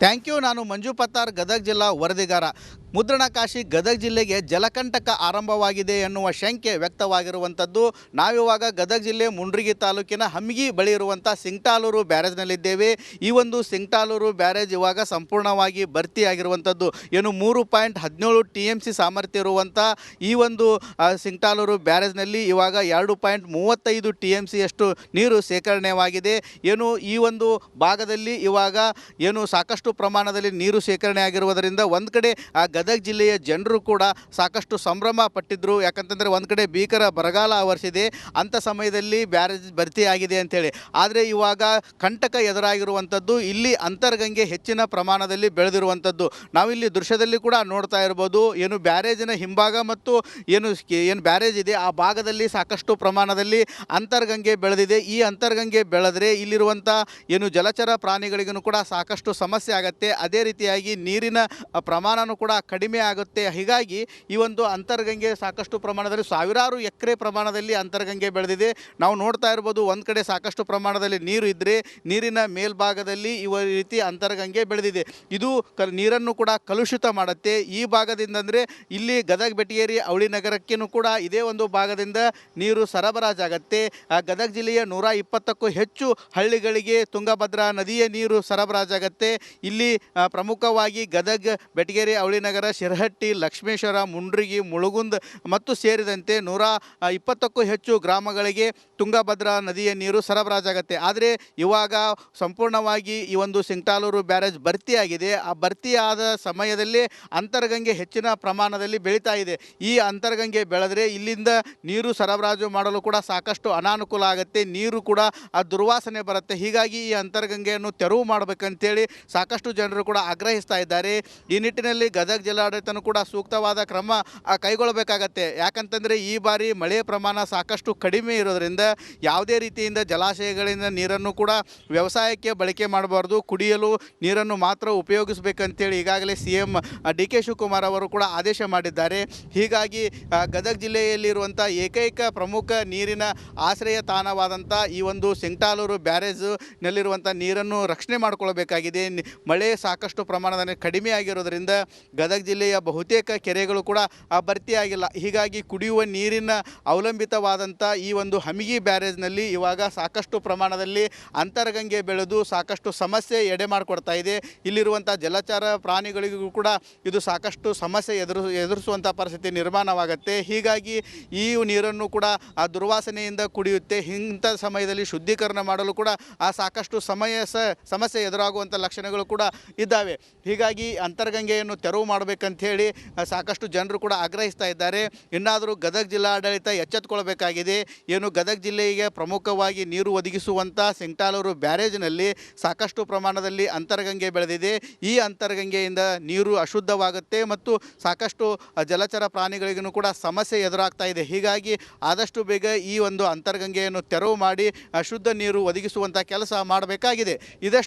Thank you. ನಾನು ಮಂಜು ಪತ್ತಾರ್, ಗದಗ ಜಿಲ್ಲಾ ವರದಿಗಾರ. ಮುದ್ರಣಕಾಶಿ ಗದಗ ಜಿಲ್ಲೆಗೆ ಜಲಕಂಟಕ ಆರಂಭವಾಗಿದೆ ಎನ್ನುವ ಶಂಕೆ ವ್ಯಕ್ತವಾಗಿರುವಂಥದ್ದು. ನಾವಿವಾಗ ಗದಗ ಜಿಲ್ಲೆ ಮುಂಡ್ರಿಗಿ ತಾಲೂಕಿನ ಹಮ್ಮಿಗಿ ಬಳಿ ಇರುವಂಥ ಸಿಂಗ್ಟಾಲೂರು ಬ್ಯಾರೇಜ್ನಲ್ಲಿದ್ದೇವೆ. ಈ ಒಂದು ಸಿಂಗ್ಟಾಲೂರು ಬ್ಯಾರೇಜ್ ಇವಾಗ ಸಂಪೂರ್ಣವಾಗಿ ಭರ್ತಿಯಾಗಿರುವಂಥದ್ದು. ಏನು 3.17 TMC ಸಾಮರ್ಥ್ಯ ಇರುವಂಥ ಈ ಒಂದು ಸಿಂಗ್ಟಾಲೂರು ಬ್ಯಾರೇಜ್ನಲ್ಲಿ ಇವಾಗ 2.35 TMCಯಷ್ಟು ನೀರು ಶೇಖರಣೆಯಾಗಿದೆ. ಏನು ಈ ಒಂದು ಭಾಗದಲ್ಲಿ ಇವಾಗ ಏನು ಸಾಕಷ್ಟು ಪ್ರಮಾಣದಲ್ಲಿ ನೀರು ಶೇಖರಣೆ ಆಗಿರುವುದರಿಂದ ಒಂದು ಕಡೆ ಗದಗ ಜಿಲ್ಲೆಯ ಜನರು ಕೂಡ ಸಾಕಷ್ಟು ಸಂಭ್ರಮ ಪಟ್ಟಿದ್ದರು. ಯಾಕಂತಂದರೆ ಒಂದು ಕಡೆ ಭೀಕರ ಬರಗಾಲ ಆವರಿಸಿದೆ, ಅಂಥ ಸಮಯದಲ್ಲಿ ಬ್ಯಾರೇಜ್ ಭರ್ತಿಯಾಗಿದೆ ಅಂಥೇಳಿ. ಆದರೆ ಇವಾಗ ಕಂಟಕ ಎದುರಾಗಿರುವಂಥದ್ದು ಇಲ್ಲಿ ಅಂತರ್ಗಂಗೆ ಹೆಚ್ಚಿನ ಪ್ರಮಾಣದಲ್ಲಿ ಬೆಳೆದಿರುವಂಥದ್ದು. ನಾವಿಲ್ಲಿ ದೃಶ್ಯದಲ್ಲಿ ಕೂಡ ನೋಡ್ತಾ ಇರ್ಬೋದು. ಏನು ಬ್ಯಾರೇಜಿನ ಹಿಂಭಾಗ ಮತ್ತು ಏನು ಬ್ಯಾರೇಜ್ ಇದೆ ಆ ಭಾಗದಲ್ಲಿ ಸಾಕಷ್ಟು ಪ್ರಮಾಣದಲ್ಲಿ ಅಂತರ್ಗಂಗೆ ಬೆಳೆದಿದೆ. ಈ ಅಂತರ್ಗಂಗೆ ಬೆಳೆದರೆ ಇಲ್ಲಿರುವಂಥ ಏನು ಜಲಚರ ಪ್ರಾಣಿಗಳಿಗೂ ಕೂಡ ಸಾಕಷ್ಟು ಸಮಸ್ಯೆ ಆಗುತ್ತೆ. ಅದೇ ರೀತಿಯಾಗಿ ನೀರಿನ ಪ್ರಮಾಣವೂ ಕೂಡ ಕಡಿಮೆ ಆಗುತ್ತೆ. ಹೀಗಾಗಿ ಈ ಒಂದು ಅಂತರ್ಗಂಗೆ ಸಾಕಷ್ಟು ಪ್ರಮಾಣದಲ್ಲಿ ಸಾವಿರಾರು ಎಕರೆ ಪ್ರಮಾಣದಲ್ಲಿ ಅಂತರ್ಗಂಗೆ ಬೆಳೆದಿದೆ. ನಾವು ನೋಡ್ತಾ ಇರ್ಬೋದು, ಒಂದು ಕಡೆ ಸಾಕಷ್ಟು ಪ್ರಮಾಣದಲ್ಲಿ ನೀರು ಇದ್ದರೆ ನೀರಿನ ಮೇಲ್ಭಾಗದಲ್ಲಿ ಈ ರೀತಿ ಅಂತರ್ಗಂಗೆ ಬೆಳೆದಿದೆ. ಇದು ನೀರನ್ನು ಕೂಡ ಕಲುಷಿತ ಮಾಡುತ್ತೆ. ಈ ಭಾಗದಿಂದ ಅಂದರೆ ಇಲ್ಲಿ ಗದಗ ಬೆಟಗೇರಿ ಅವಳಿ ನಗರಕ್ಕೂ ಕೂಡ ಇದೇ ಒಂದು ಭಾಗದಿಂದ ನೀರು ಸರಬರಾಜಾಗತ್ತೆ. ಗದಗ ಜಿಲ್ಲೆಯ 120ಕ್ಕೂ ಹೆಚ್ಚು ಹಳ್ಳಿಗಳಿಗೆ ತುಂಗಭದ್ರಾ ನದಿಯ ನೀರು ಸರಬರಾಜಾಗತ್ತೆ. ಇಲ್ಲಿ ಪ್ರಮುಖವಾಗಿ ಗದಗ ಬೆಟಗೇರಿ ಅವಳಿ ನಗರ, ಶಿರಹಟ್ಟಿ, ಲಕ್ಷ್ಮೇಶ್ವರ, ಮುಂಡ್ರಿಗಿ, ಮುಳುಗುಂದ್ ಮತ್ತು ಸೇರಿದಂತೆ 120ಕ್ಕೂ ಹೆಚ್ಚು ಗ್ರಾಮಗಳಿಗೆ ತುಂಗಭದ್ರಾ ನದಿಯ ನೀರು ಸರಬರಾಜಾಗತ್ತೆ. ಆದರೆ ಇವಾಗ ಸಂಪೂರ್ಣವಾಗಿ ಈ ಒಂದು ಸಿಂಗ್ಟಾಲೂರು ಬ್ಯಾರೇಜ್ ಭರ್ತಿಯಾಗಿದೆ. ಆ ಭರ್ತಿಯಾದ ಸಮಯದಲ್ಲಿ ಅಂತರ್ಗಂಗೆ ಹೆಚ್ಚಿನ ಪ್ರಮಾಣದಲ್ಲಿ ಬೆಳೀತಾ ಇದೆ. ಈ ಅಂತರ್ಗಂಗೆ ಬೆಳೆದರೆ ಇಲ್ಲಿಂದ ನೀರು ಸರಬರಾಜು ಮಾಡಲು ಕೂಡ ಸಾಕಷ್ಟು ಅನಾನುಕೂಲ ಆಗುತ್ತೆ. ನೀರು ಕೂಡ ದುರ್ವಾಸನೆ ಬರುತ್ತೆ. ಹೀಗಾಗಿ ಈ ಅಂತರ್ಗಂಗೆಯನ್ನು ತೆರವು ಮಾಡಬೇಕಂತೇಳಿ ಸಾಕಷ್ಟು ಜನರು ಕೂಡ ಆಗ್ರಹಿಸ್ತಾ ಇದ್ದಾರೆ. ಈ ನಿಟ್ಟಿನಲ್ಲಿ ಗದಗ ಜಿಲ್ಲಾಡಳಿತನೂ ಕೂಡ ಸೂಕ್ತವಾದ ಕ್ರಮ ಕೈಗೊಳ್ಳಬೇಕಾಗತ್ತೆ. ಯಾಕಂತಂದರೆ ಈ ಬಾರಿ ಮಳೆಯ ಪ್ರಮಾಣ ಸಾಕಷ್ಟು ಕಡಿಮೆ ಇರೋದರಿಂದ ಯಾವುದೇ ರೀತಿಯಿಂದ ಜಲಾಶಯಗಳಿಂದ ನೀರನ್ನು ಕೂಡ ವ್ಯವಸಾಯಕ್ಕೆ ಬಳಕೆ ಮಾಡಬಾರ್ದು, ಕುಡಿಯಲು ನೀರನ್ನು ಮಾತ್ರ ಉಪಯೋಗಿಸಬೇಕಂತೇಳಿ ಈಗಾಗಲೇ CM DK ಶಿವಕುಮಾರ್ ಅವರು ಕೂಡ ಆದೇಶ ಮಾಡಿದ್ದಾರೆ. ಹೀಗಾಗಿ ಗದಗ ಜಿಲ್ಲೆಯಲ್ಲಿರುವಂಥ ಏಕೈಕ ಪ್ರಮುಖ ನೀರಿನ ಆಶ್ರಯ ತಾಣವಾದಂಥ ಈ ಒಂದು ಸಿಂಗ್ಟಾಲೂರು ಬ್ಯಾರೇಜ್ನಲ್ಲಿರುವಂಥ ನೀರನ್ನು ರಕ್ಷಣೆ ಮಾಡಿಕೊಳ್ಬೇಕಾಗಿದೆ. ಮಳೆ ಸಾಕಷ್ಟು ಪ್ರಮಾಣದಲ್ಲಿ ಕಡಿಮೆ ಆಗಿರೋದರಿಂದ ಗದಗ ಜಿಲ್ಲೆಯ ಬಹುತೇಕ ಕೆರೆಗಳು ಕೂಡ ಭರ್ತಿಯಾಗಿಲ್ಲ. ಹೀಗಾಗಿ ಕುಡಿಯುವ ನೀರಿನ ಅವಲಂಬಿತವಾದಂಥ ಈ ಒಂದು ಹಮಿಗಿ ಬ್ಯಾರೇಜ್ನಲ್ಲಿ ಇವಾಗ ಸಾಕಷ್ಟು ಪ್ರಮಾಣದಲ್ಲಿ ಅಂತರ್ಗಂಗೆ ಬೆಳೆದು ಸಾಕಷ್ಟು ಸಮಸ್ಯೆ ಎಡೆ ಮಾಡಿಕೊಡ್ತಾ ಇದೆ. ಇಲ್ಲಿರುವಂಥ ಜಲಚರ ಪ್ರಾಣಿಗಳಿಗೂ ಕೂಡ ಇದು ಸಾಕಷ್ಟು ಸಮಸ್ಯೆ ಎದುರಿಸುವಂಥ ಪರಿಸ್ಥಿತಿ ನಿರ್ಮಾಣವಾಗುತ್ತೆ. ಹೀಗಾಗಿ ಈ ನೀರನ್ನು ಕೂಡ ದುರ್ವಾಸನೆಯಿಂದ ಕುಡಿಯುತ್ತೆ. ಇಂಥ ಸಮಯದಲ್ಲಿ ಶುದ್ಧೀಕರಣ ಮಾಡಲು ಕೂಡ ಸಾಕಷ್ಟು ಸಮಸ್ಯೆ ಎದುರಾಗುವಂಥ ಲಕ್ಷಣಗಳು ಕೂಡ ಇದ್ದಾವೆ. ಹೀಗಾಗಿ ಅಂತರ್ಗಂಗೆಯನ್ನು ತೆರವು ಮಾಡಬೇಕಂಥೇಳಿ ಸಾಕಷ್ಟು ಜನರು ಕೂಡ ಆಗ್ರಹಿಸ್ತಾ ಇದ್ದಾರೆ. ಇನ್ನಾದರೂ ಗದಗ ಜಿಲ್ಲಾಡಳಿತ ಎಚ್ಚೆತ್ತುಕೊಳ್ಬೇಕಾಗಿದೆ. ಏನು ಗದಗ ಜಿಲ್ಲೆಗೆ ಪ್ರಮುಖವಾಗಿ ನೀರು ಒದಗಿಸುವಂಥ ಸಿಂಗ್ಟಾಲೂರು ಬ್ಯಾರೇಜ್ನಲ್ಲಿ ಸಾಕಷ್ಟು ಪ್ರಮಾಣದಲ್ಲಿ ಅಂತರ್ಗಂಗೆ ಬೆಳೆದಿದೆ. ಈ ಅಂತರ್ಗಂಗೆಯಿಂದ ನೀರು ಅಶುದ್ಧವಾಗುತ್ತೆ ಮತ್ತು ಸಾಕಷ್ಟು ಜಲಚರ ಪ್ರಾಣಿಗಳಿಗೂ ಕೂಡ ಸಮಸ್ಯೆ ಎದುರಾಗ್ತಾ ಇದೆ. ಹೀಗಾಗಿ ಆದಷ್ಟು ಬೇಗ ಈ ಒಂದು ಅಂತರ್ಗಂಗೆಯನ್ನು ತೆರವು ಮಾಡಿ ಶುದ್ಧ ನೀರು ಒದಗಿಸುವಂಥ ಕೆಲಸ ಮಾಡಬೇಕಾಗಿದೆ. ಇದಷ್ಟು